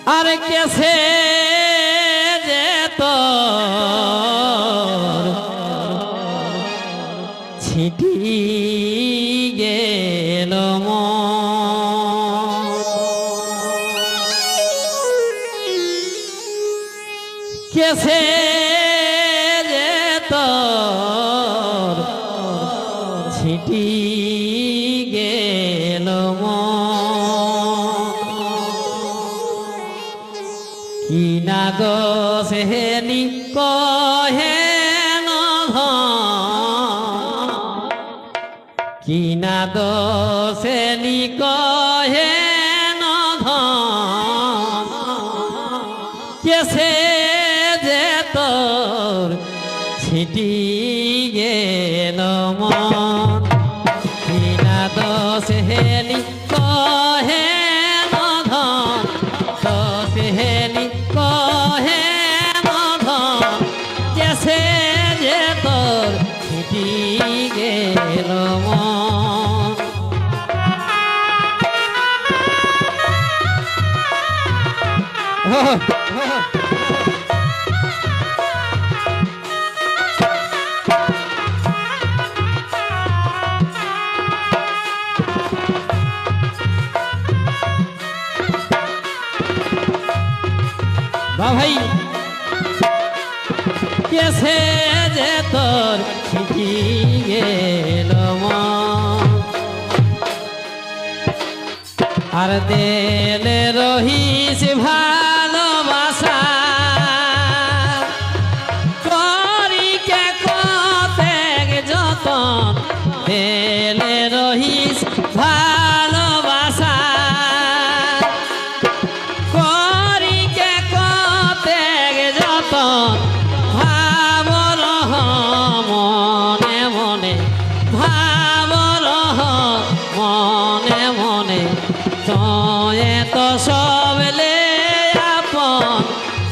আর কেসে যে তোর ছিটি গেল কেসে যে তোর ছিটি গেল কি না দোষেনি কহে কি না দোষেনি কহে কেসে যে তোর ছিটি গেল মন কি না দোষেনি কহে দোষেনি কহে কেসে যে তোর ছিটি গেল ভাই কেসে যে তোর ছিটি গেল আর দেলে রহিস ভালোবাসা করি কে কতে যতন দেলে রহিস ভালোবাসা করি কে কতে যতন ভাবর মনে মনে ভাবর মনে মনে তয়ে তো সব লে আপন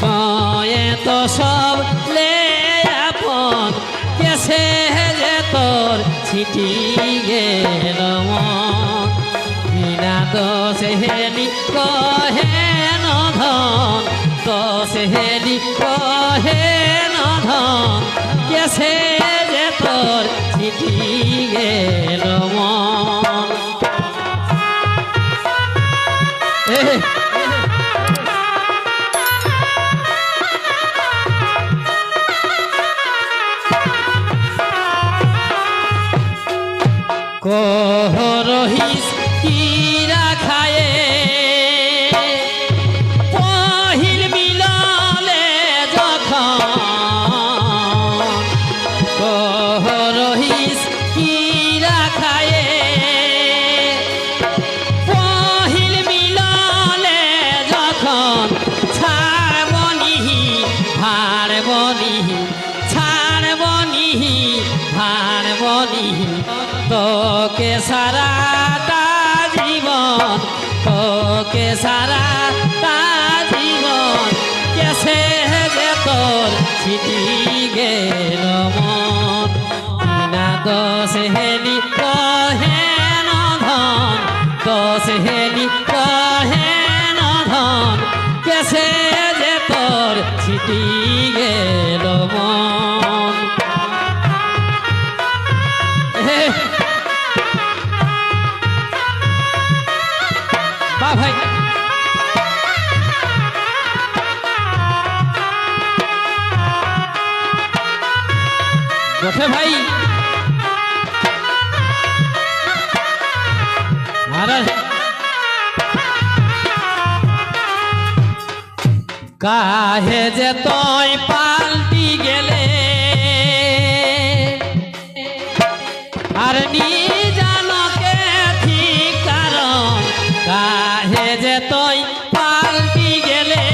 তয়ে তো সব লে আপন কেসে যে তোর ছিটি গেল বিনা দোষেনি কহে ধন দোষেনি কহে ধন কেসে যে তোর ছিটি গেল কহ রহিস কিরা খায়ে পহিল মিললে যখন কহ রহিস কিরা খায়ে পহিল মিললে যখন ছাড়বনিহি ভাড়বনিহি ছাড়বনিহি ভাড়বনিহি তোকে সারাটা জীবন তোকে সারাটা জীবন কেসে যে তোর ছিটি গেল মন বিনা দোষেনি কহে ধন দোষেনি কহে ধন কেসে যে তোর ছিটি গেল মন ভাই গোঠে ভাই মহারাজ কাহে যে তুই পাল্টি গেলে আর জানকে ঠিক কারণ কাহে যে তুই পাল্টি গেলে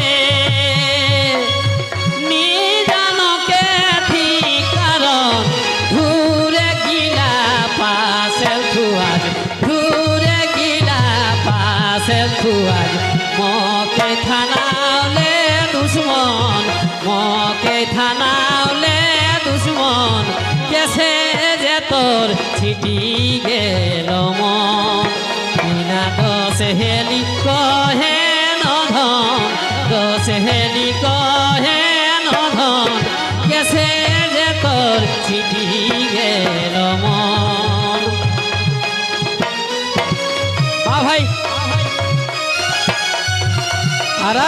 জানকে ঠিক কারণ ঘুরে গিলা পাশে খুয়াজ ঘুরে গিলা পাশে খুয়াজ মকে থানালে দুশ্মন মকে থানালে দুশ্মন কেসে যে তোর ছিটি গেল মন বিনা দোষেনি কহে ধন সেহেলি কহে নধন গেছে যে তোর চিঠি গেল মন ভাই আর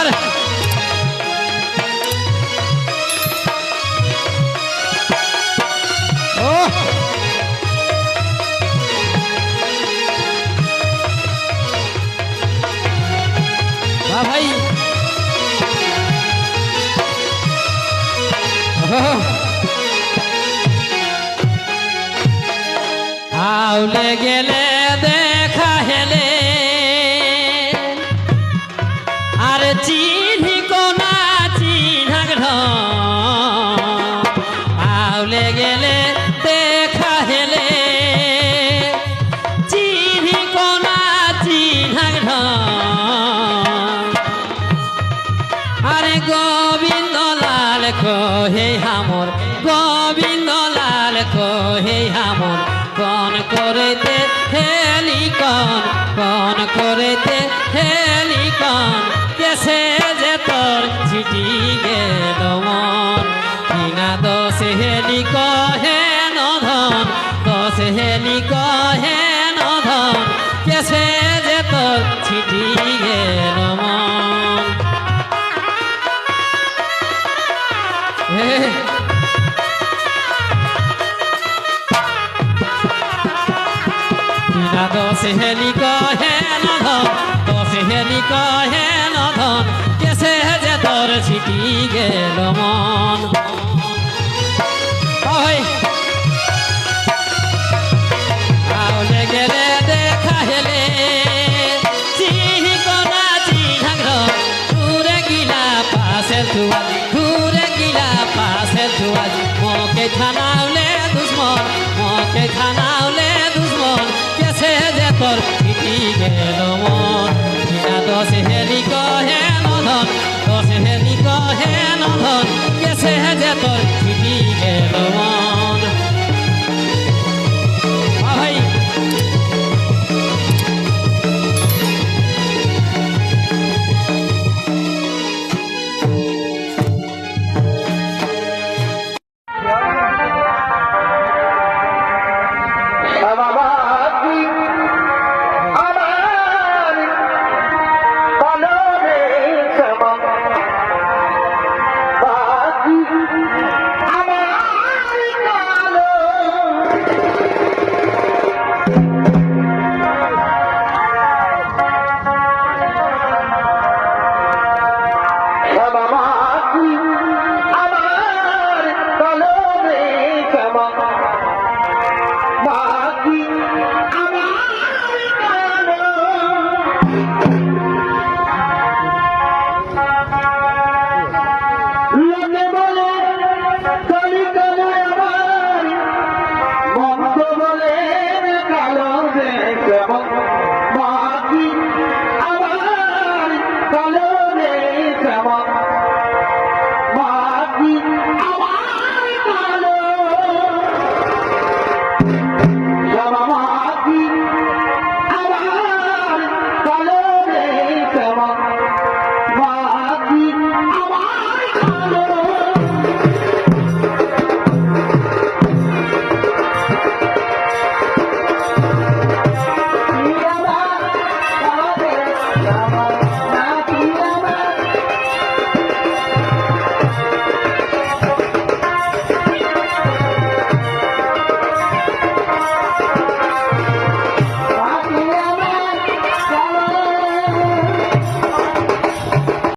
ও ভাই আউলে গেলে দেখা হেলে আর চিনি কোনা চিনাক আউলে গেলে দেখা হেলে চিনি কোনা চিনাক আরে গোবিন্দ লাল কহে হামর গোবিন্দ লাল কহে হামর কন করেতে হেলি কন করেতে হেলি কন কেসে যে তোর চিঠি গেল মন কিনা দোষ হেলি কহে নধন দোষ হেলি কহে নধন কেসে যে তোর চিঠি গেল মন কিনা দোষ হেলি কহে নধন দোষ হেলি কহে নধন কেসে যে তোর চিঠি গেল মন আউলে গেলে দেখা হেলে চিনি কোনা চিনাগ্র ঘুরে গিলা পাশে ধুয়া ঘুরে গিলা পাশে ধুয়া মোকে খানাউলে দুশ্মন মোকে খানাউলে দুশ্মন কেসে যে তোর চিঠি গেল মন কিনা দোষ হেলি কহে নধন দোষ হেলি কহে নধন কেসে যে তোর চিঠি গেল মন ভাই Baba